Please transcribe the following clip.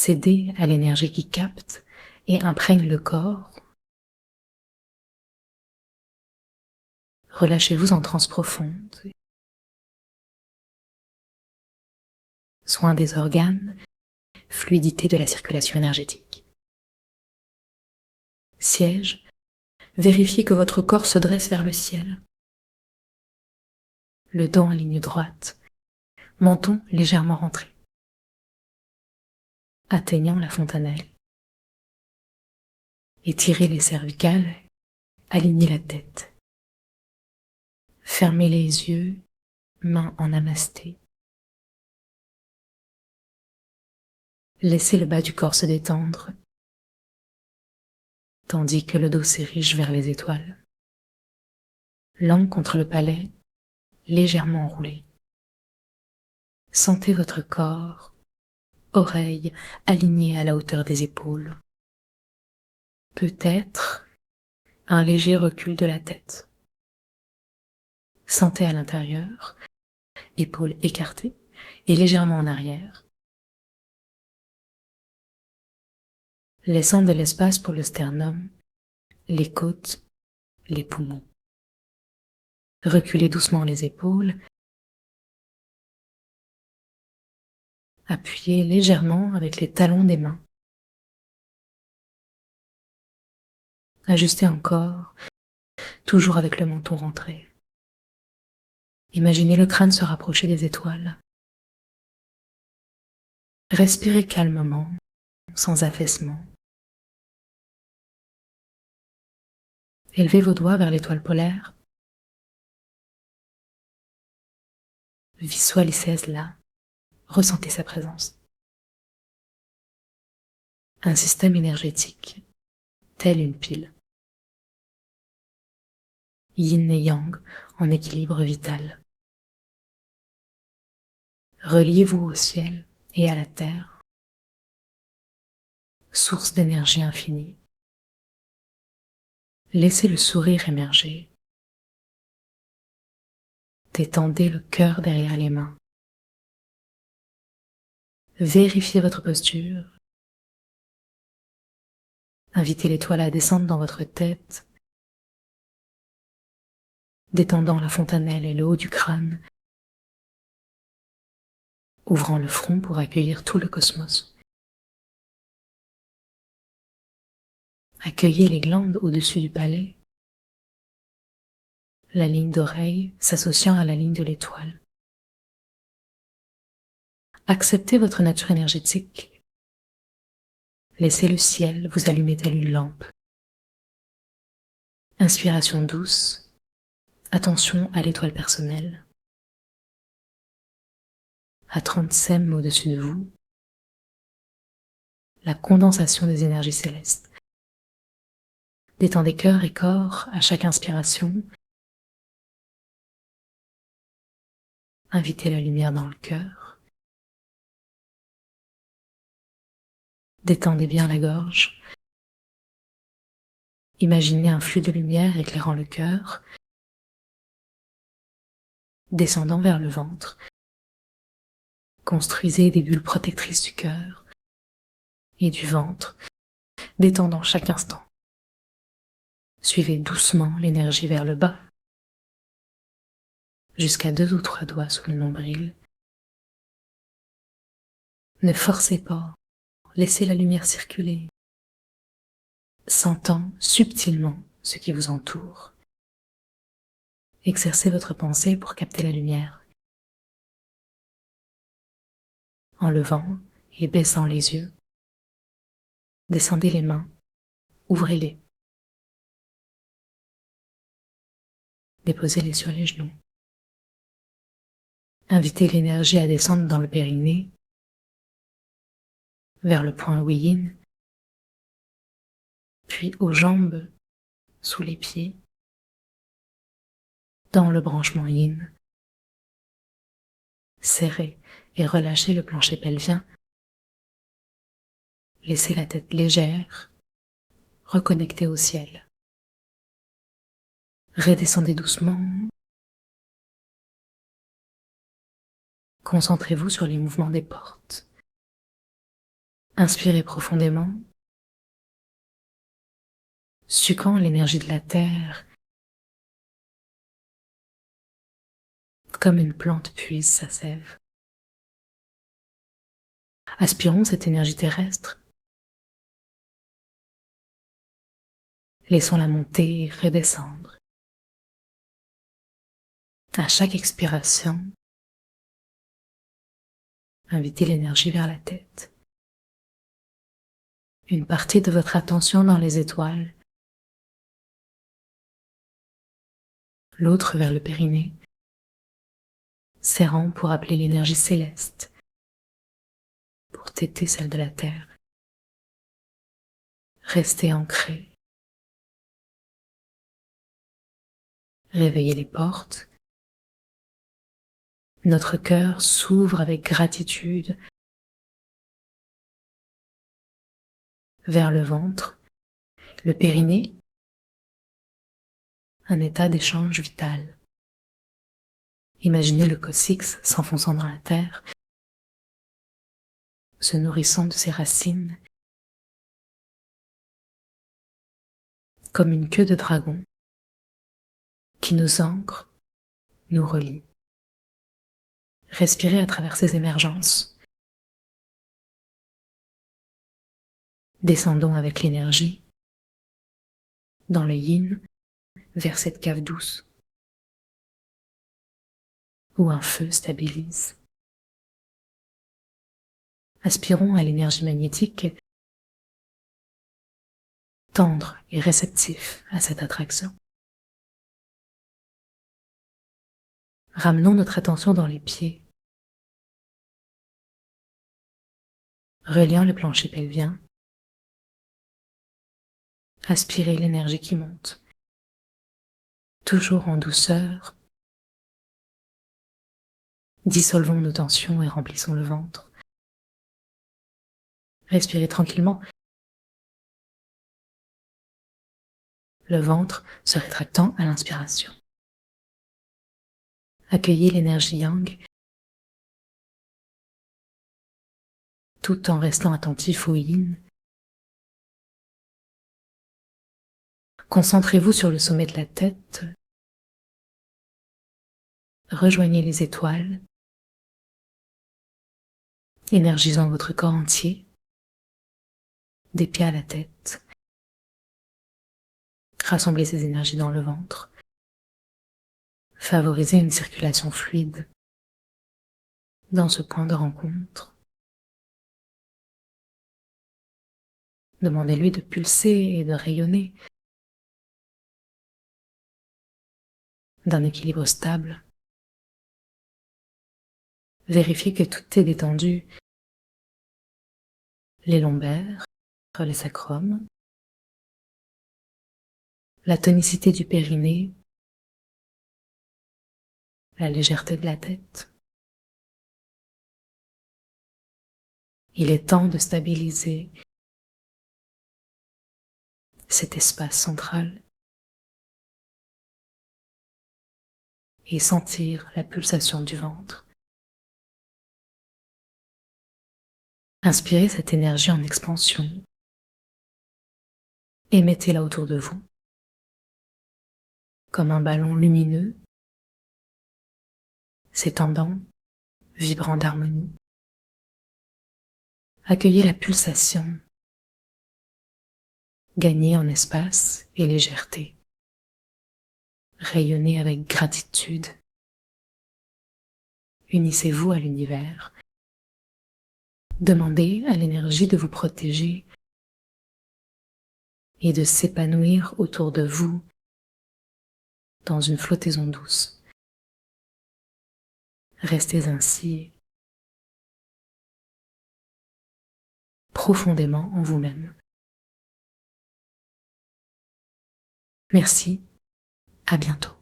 Cédez à l'énergie qui capte et imprègne le corps. Relâchez-vous en transe profonde. Soin des organes, fluidité de la circulation énergétique. Siège, vérifiez que votre corps se dresse vers le ciel. Le dos en ligne droite, menton légèrement rentré. Atteignant la fontanelle. Étirez les cervicales, alignez la tête. Fermez les yeux, mains en namasté. Laissez le bas du corps se détendre, tandis que le dos s'érige vers les étoiles. Langue contre le palais, légèrement enroulée. Sentez votre corps, oreilles alignées à la hauteur des épaules. Peut-être un léger recul de la tête. Sentez à l'intérieur, épaules écartées et légèrement en arrière. Laissant de l'espace pour le sternum, les côtes, les poumons. Reculez doucement les épaules. Appuyez légèrement avec les talons des mains. Ajustez encore, toujours avec le menton rentré. Imaginez le crâne se rapprocher des étoiles. Respirez calmement, sans affaissement. Élevez vos doigts vers l'étoile polaire. Visualisez-la, ressentez sa présence. Un système énergétique, tel une pile. Yin et Yang en équilibre vital. Reliez-vous au ciel et à la terre, source d'énergie infinie. Laissez le sourire émerger. Détendez le cœur derrière les mains. Vérifiez votre posture. Invitez l'étoile à descendre dans votre tête, détendant la fontanelle et le haut du crâne, ouvrant le front pour accueillir tout le cosmos. Accueillez les glandes au-dessus du palais, la ligne d'oreille s'associant à la ligne de l'étoile. Acceptez votre nature énergétique. Laissez le ciel vous allumer telle une lampe. Inspiration douce. Attention à l'étoile personnelle. À 30 cm au-dessus de vous, la condensation des énergies célestes. Détendez cœur et corps à chaque inspiration. Invitez la lumière dans le cœur. Détendez bien la gorge. Imaginez un flux de lumière éclairant le cœur, descendant vers le ventre. Construisez des bulles protectrices du cœur et du ventre, détendant chaque instant. Suivez doucement l'énergie vers le bas, jusqu'à 2 ou 3 doigts sous le nombril. Ne forcez pas, laissez la lumière circuler, sentant subtilement ce qui vous entoure. Exercez votre pensée pour capter la lumière. En levant et baissant les yeux, descendez les mains, ouvrez-les. Déposez-les sur les genoux. Invitez l'énergie à descendre dans le périnée, vers le point Yin, puis aux jambes, sous les pieds, dans le branchement Yin. Serrez et relâchez le plancher pelvien. Laissez la tête légère, reconnectez au ciel. Redescendez doucement. Concentrez-vous sur les mouvements des portes. Inspirez profondément, sucant l'énergie de la terre comme une plante puise sa sève. Aspirons cette énergie terrestre. Laissons-la monter et redescendre. À chaque expiration, invitez l'énergie vers la tête. Une partie de votre attention dans les étoiles, l'autre vers le périnée, serrant pour appeler l'énergie céleste, pour téter celle de la terre. Restez ancré. Réveillez les portes. Notre cœur s'ouvre avec gratitude vers le ventre, le périnée, un état d'échange vital. Imaginez le coccyx s'enfonçant dans la terre, se nourrissant de ses racines, comme une queue de dragon qui nous ancre, nous relie. Respirez à travers ces émergences. Descendons avec l'énergie dans le yin vers cette cave douce où un feu stabilise. Aspirons à l'énergie magnétique, tendre et réceptif à cette attraction. Ramenons notre attention dans les pieds, reliant le plancher pelvien. Aspirez l'énergie qui monte, toujours en douceur. Dissolvons nos tensions et remplissons le ventre. Respirez tranquillement, le ventre se rétractant à l'inspiration. Accueillez l'énergie yang, tout en restant attentif au yin. Concentrez-vous sur le sommet de la tête. Rejoignez les étoiles, énergisant votre corps entier, des pieds à la tête. Rassemblez ces énergies dans le ventre. Favorisez une circulation fluide dans ce point de rencontre. Demandez-lui de pulser et de rayonner d'un équilibre stable. Vérifiez que tout est détendu, les lombaires, les sacrums, la tonicité du périnée, la légèreté de la tête. Il est temps de stabiliser cet espace central et sentir la pulsation du ventre. Inspirez cette énergie en expansion et mettez-la autour de vous, comme un ballon lumineux, s'étendant, vibrant d'harmonie. Accueillez la pulsation, gagnez en espace et légèreté. Rayonnez avec gratitude. Unissez-vous à l'univers. Demandez à l'énergie de vous protéger et de s'épanouir autour de vous dans une flottaison douce. Restez ainsi profondément en vous-même. Merci, à bientôt.